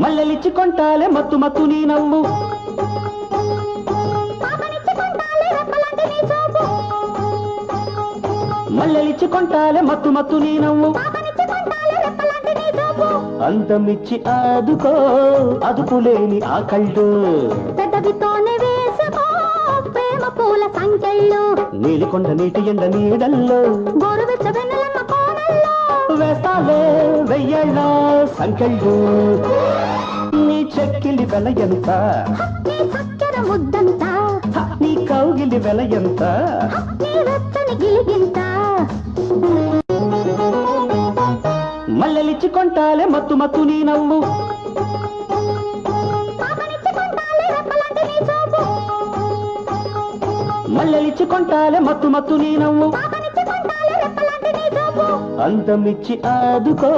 మల్లెలిచ్చి కొంటాలే మత్తు మత్తు నీ నవ్వు, మల్లెలిచ్చి కొంటాలే మత్తు మత్తు నీ నవ్వు, అందమిచ్చి ఆదుకో అదుపులేని ఆ కళ్ళు, పెదవితోనే వేసుకో ప్రేమ పూల సంకెళ్ళు, నీలికొండ నీటి ఎండ నీడల్లో గోరువెచ్చ వెన్నెలమ్మ కోనల్లో వేస్తాలే వెయ్యేళ్ళ సంకెళ్ళు. నీ చెక్కిలి వెల ఎంత, నీ చక్కెర ముద్దంత, నీ కౌగిలి వెల ఎంత, నీ వెచ్చని గిలిగింత, మల్లెలిచ్చి కొంటాలే మత్తు మత్తు నీ నవ్వు, మల్లెలిచ్చి కొంటాలే మత్తు మత్తు నీ నవ్వు, అందమిచ్చి ఆదుకో